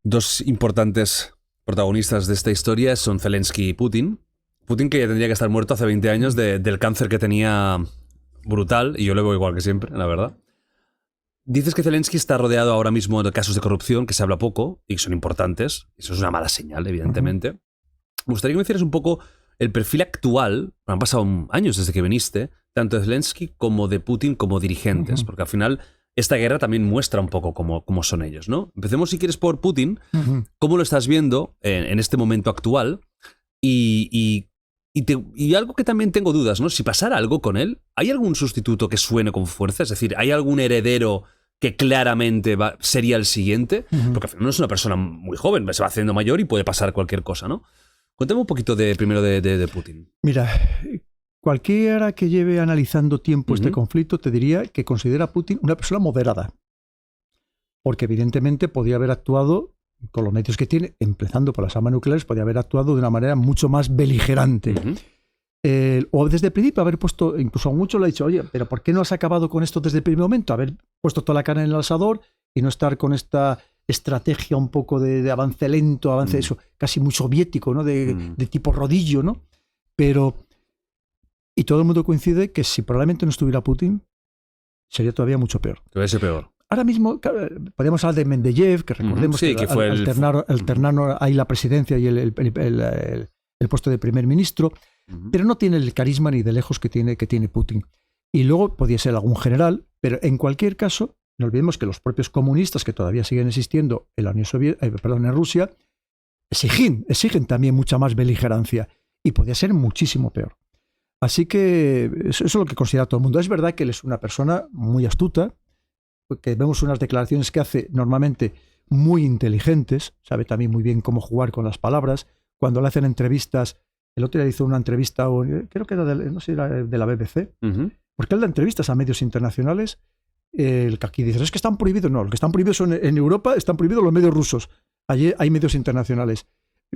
Dos importantes protagonistas de esta historia son Zelensky y Putin. Putin, que ya tendría que estar muerto hace 20 años del cáncer que tenía brutal, y yo lo veo igual que siempre, la verdad. Dices que Zelensky está rodeado ahora mismo de casos de corrupción, que se habla poco y que son importantes. Eso es una mala señal, evidentemente. Me gustaría que me hicieras un poco el perfil actual. Han pasado años desde que viniste, tanto de Zelensky como de Putin como dirigentes, porque al final esta guerra también muestra un poco cómo son ellos, ¿no? Empecemos, si quieres, por Putin. ¿Cómo lo estás viendo en este momento actual? Y algo que también tengo dudas, ¿no? Si pasara algo con él, ¿hay algún sustituto que suene con fuerza? Es decir, ¿hay algún heredero que claramente sería el siguiente? Porque al final no es una persona muy joven, se va haciendo mayor y puede pasar cualquier cosa, ¿no? Cuéntame un poquito primero de Putin. Mira, cualquiera que lleve analizando tiempo este conflicto te diría que considera a Putin una persona moderada. Porque evidentemente podría haber actuado, con los medios que tiene, empezando por las armas nucleares, podría haber actuado de una manera mucho más beligerante. O desde el principio haber puesto, incluso a muchos le ha dicho, oye, pero ¿por qué no has acabado con esto desde el primer momento? Haber puesto toda la carne en el asador y no estar con esta estrategia un poco de avance lento, avance eso, casi muy soviético, ¿no? De tipo rodillo, ¿no? Y todo el mundo coincide que si probablemente no estuviera Putin, sería todavía mucho peor. Todavía ser peor. Ahora mismo podríamos hablar de Medvedev, que recordemos sí, que fue alternaron ahí la presidencia y el puesto de primer ministro, pero no tiene el carisma ni de lejos que tiene Putin. Y luego podría ser algún general, pero en cualquier caso, no olvidemos que los propios comunistas que todavía siguen existiendo en la en Rusia, exigen también mucha más beligerancia y podría ser muchísimo peor. Así que eso es lo que considera todo el mundo. Es verdad que él es una persona muy astuta, que vemos unas declaraciones que hace normalmente muy inteligentes, sabe también muy bien cómo jugar con las palabras. Cuando le hacen entrevistas, el otro día hizo una entrevista, creo que era no sé, era de la BBC, porque él da entrevistas a medios internacionales, el que aquí dice, es que están prohibidos, no, lo que están prohibidos son en Europa, están prohibidos los medios rusos, allí hay medios internacionales.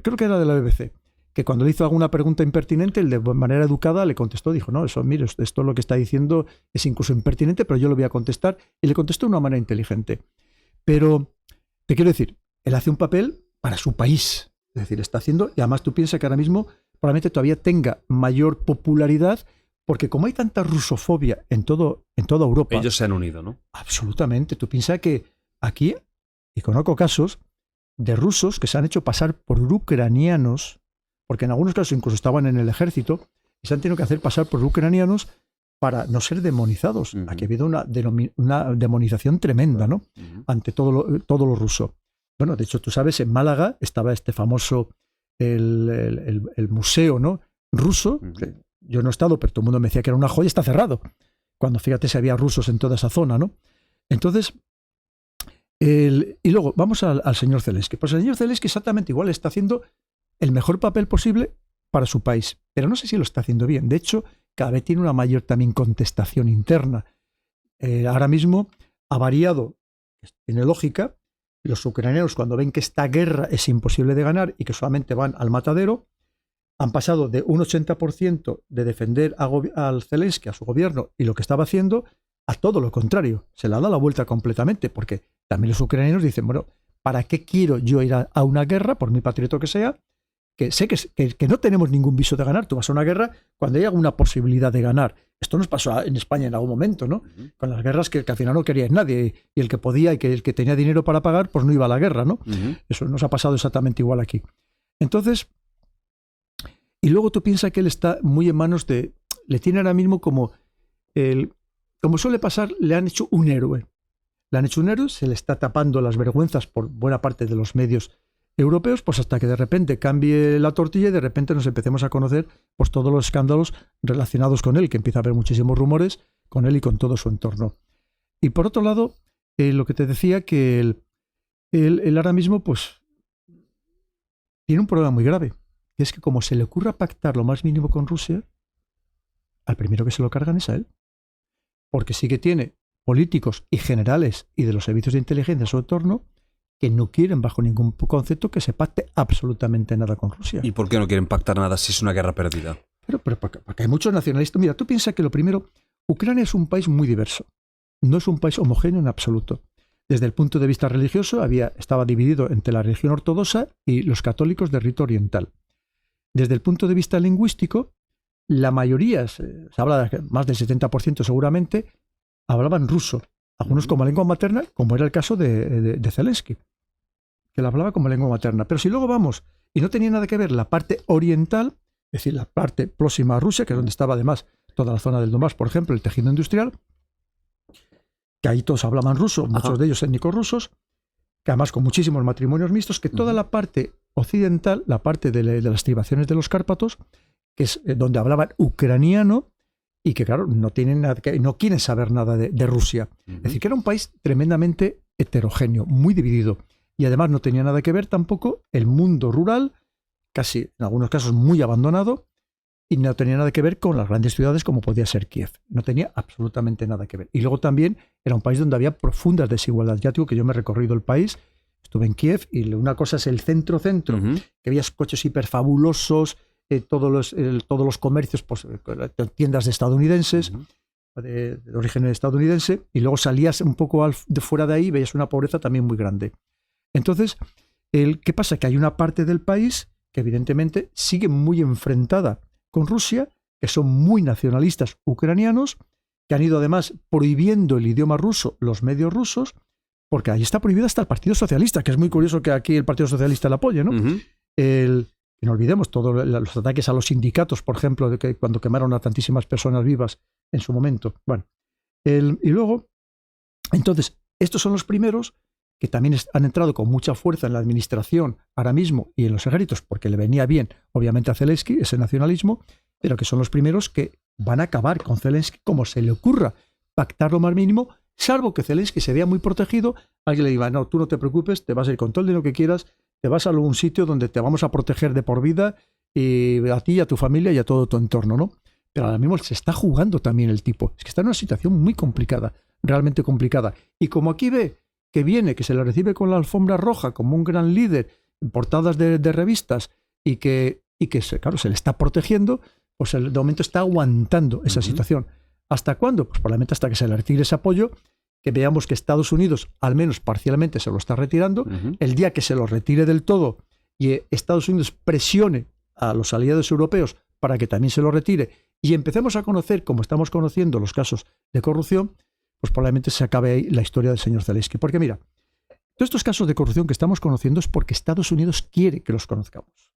Creo que era de la BBC, que cuando le hizo alguna pregunta impertinente, él de manera educada le contestó, dijo, no, eso, mire, esto lo que está diciendo es incluso impertinente, pero yo lo voy a contestar, y le contestó de una manera inteligente. Pero, te quiero decir, él hace un papel para su país, es decir, está haciendo, y además tú piensas que ahora mismo probablemente todavía tenga mayor popularidad, porque como hay tanta rusofobia en toda Europa... Ellos se han unido, ¿no? Absolutamente. Tú piensas que aquí, y conozco casos de rusos que se han hecho pasar por ucranianos, porque en algunos casos incluso estaban en el ejército, y se han tenido que hacer pasar por ucranianos para no ser demonizados. Aquí ha habido una demonización tremenda, ¿no? Ante todo lo ruso. Bueno, de hecho, tú sabes, en Málaga estaba este famoso, el museo, ¿no? Ruso, que yo no he estado, pero todo el mundo me decía que era una joya, está cerrado. Cuando fíjate si había rusos en toda esa zona, ¿no? Entonces, y luego vamos al señor Zelensky. Pues el señor Zelensky exactamente igual está haciendo el mejor papel posible para su país, pero no sé si lo está haciendo bien. De hecho, cada vez tiene una mayor también contestación interna. Ahora mismo ha variado, tiene lógica. Los ucranianos, cuando ven que esta guerra es imposible de ganar y que solamente van al matadero, han pasado de un 80% de defender al Zelensky, a su gobierno y lo que estaba haciendo, a todo lo contrario. Se le ha dado la vuelta completamente, porque también los ucranianos dicen, bueno, ¿para qué quiero yo ir a una guerra, por muy patriota que sea, que sé que no tenemos ningún viso de ganar? Tú vas a una guerra cuando hay alguna posibilidad de ganar. Esto nos pasó en España en algún momento, ¿no? Con las guerras que al final no quería nadie, y el que podía y el que tenía dinero para pagar, pues no iba a la guerra, ¿no? Eso nos ha pasado exactamente igual aquí. Entonces, y luego tú piensas que él está muy en manos de... Le tiene ahora mismo como suele pasar, le han hecho un héroe. Le han hecho un héroe, se le está tapando las vergüenzas por buena parte de los medios europeos, pues hasta que de repente cambie la tortilla y de repente nos empecemos a conocer pues todos los escándalos relacionados con él, que empieza a haber muchísimos rumores con él y con todo su entorno. Y por otro lado, lo que te decía, que él ahora mismo pues tiene un problema muy grave, que es que como se le ocurra pactar lo más mínimo con Rusia, al primero que se lo cargan es a él. Porque sí que tiene políticos y generales y de los servicios de inteligencia a su entorno que no quieren bajo ningún concepto que se pacte absolutamente nada con Rusia. ¿Y por qué no quieren pactar nada si es una guerra perdida? Pero porque hay muchos nacionalistas. Mira, tú piensas que lo primero, Ucrania es un país muy diverso. No es un país homogéneo en absoluto. Desde el punto de vista religioso estaba dividido entre la religión ortodoxa y los católicos de rito oriental. Desde el punto de vista lingüístico, la mayoría, se habla de más del 70% seguramente, hablaban ruso. Algunos como lengua materna, como era el caso de Zelensky, que la hablaba como lengua materna. Pero si luego vamos, y no tenía nada que ver la parte oriental, es decir, la parte próxima a Rusia, que es donde estaba además toda la zona del Donbass, por ejemplo, el tejido industrial, que ahí todos hablaban ruso, muchos de ellos étnicos rusos, que además con muchísimos matrimonios mixtos, que toda la parte occidental, la parte de las estribaciones de los Cárpatos, que es donde hablaban ucraniano, y que claro, no quieren saber nada de Rusia. Es decir, que era un país tremendamente heterogéneo, muy dividido, y además no tenía nada que ver tampoco el mundo rural, casi en algunos casos muy abandonado, y no tenía nada que ver con las grandes ciudades como podía ser Kiev. No tenía absolutamente nada que ver. Y luego también era un país donde había profundas desigualdades. Ya digo que yo me he recorrido el país, estuve en Kiev, y una cosa es el centro-centro, que había coches hiperfabulosos, todos los comercios, pues, tiendas de estadounidenses, de origen estadounidense, y luego salías un poco de fuera de ahí y veías una pobreza también muy grande. Entonces, ¿qué pasa? Que hay una parte del país que evidentemente sigue muy enfrentada con Rusia, que son muy nacionalistas ucranianos, que han ido además prohibiendo el idioma ruso, los medios rusos, porque ahí está prohibido hasta el Partido Socialista, que es muy curioso que aquí el Partido Socialista lo apoye, ¿no? Y no olvidemos todos los ataques a los sindicatos, por ejemplo, de que cuando quemaron a tantísimas personas vivas en su momento. Bueno, y luego, entonces, estos son los primeros que también han entrado con mucha fuerza en la administración ahora mismo y en los ejércitos, porque le venía bien, obviamente, a Zelensky ese nacionalismo, pero que son los primeros que van a acabar con Zelensky como se le ocurra pactar lo más mínimo, salvo que Zelensky se vea muy protegido, alguien le diga, no, tú no te preocupes, te vas a ir con todo el dinero que quieras, te vas a algún sitio donde te vamos a proteger de por vida, y a ti, a tu familia y a todo tu entorno, ¿no? Pero ahora mismo se está jugando también el tipo. Es que está en una situación muy complicada, realmente complicada. Y como aquí ve que viene, que se le recibe con la alfombra roja como un gran líder en portadas de revistas y que claro, se le está protegiendo, pues de momento está aguantando esa situación. ¿Hasta cuándo? Pues probablemente hasta que se le retire ese apoyo, que veamos que Estados Unidos, al menos parcialmente, se lo está retirando. El día que se lo retire del todo y Estados Unidos presione a los aliados europeos para que también se lo retire y empecemos a conocer, como estamos conociendo, los casos de corrupción, pues probablemente se acabe ahí la historia del señor Zelensky. Porque mira, todos estos casos de corrupción que estamos conociendo es porque Estados Unidos quiere que los conozcamos.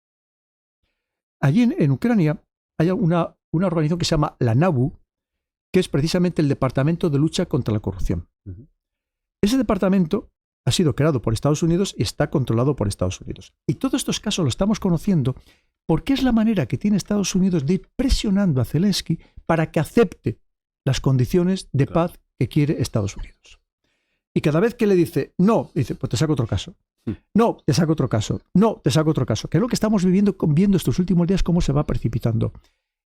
Allí en Ucrania hay una organización que se llama la NABU, que es precisamente el Departamento de Lucha contra la Corrupción. Ese departamento ha sido creado por Estados Unidos y está controlado por Estados Unidos. Y todos estos casos los estamos conociendo porque es la manera que tiene Estados Unidos de ir presionando a Zelensky para que acepte las condiciones de paz que quiere Estados Unidos. Y cada vez que le dice no, dice, pues te saco otro caso. No, te saco otro caso. No, te saco otro caso. Que es lo que estamos viendo estos últimos días, cómo se va precipitando.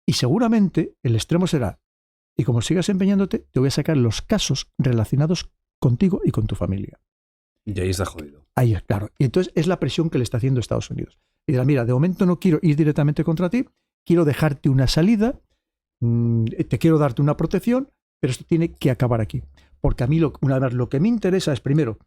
Y seguramente el extremo será, y como sigas empeñándote, te voy a sacar los casos relacionados contigo y con tu familia. Y ahí está jodido. Ahí, claro. Y entonces es la presión que le está haciendo Estados Unidos. Y dirá, mira, de momento no quiero ir directamente contra ti, quiero dejarte una salida, te quiero darte una protección, pero esto tiene que acabar aquí. Porque a mí, una vez, lo que me interesa es, primero,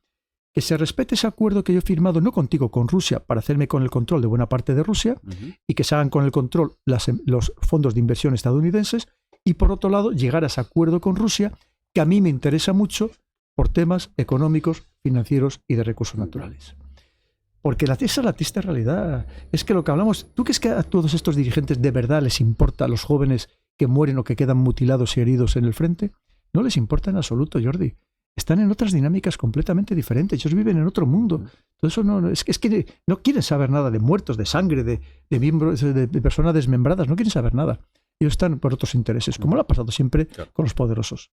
que se respete ese acuerdo que yo he firmado, no contigo, con Rusia, para hacerme con el control de buena parte de Rusia, y que se hagan con el control los fondos de inversión estadounidenses, y por otro lado, llegar a ese acuerdo con Rusia, que a mí me interesa mucho por temas económicos, financieros y de recursos naturales. Porque esa es la triste realidad. Es que lo que hablamos, ¿tú crees que a todos estos dirigentes de verdad les importa a los jóvenes que mueren o que quedan mutilados y heridos en el frente? No les importa en absoluto, Jordi. Están en otras dinámicas completamente diferentes. Ellos viven en otro mundo. Todo eso es que no quieren saber nada de muertos, de sangre, de miembros, de personas desmembradas. No quieren saber nada. Ellos están por otros intereses, como lo ha pasado siempre con los poderosos.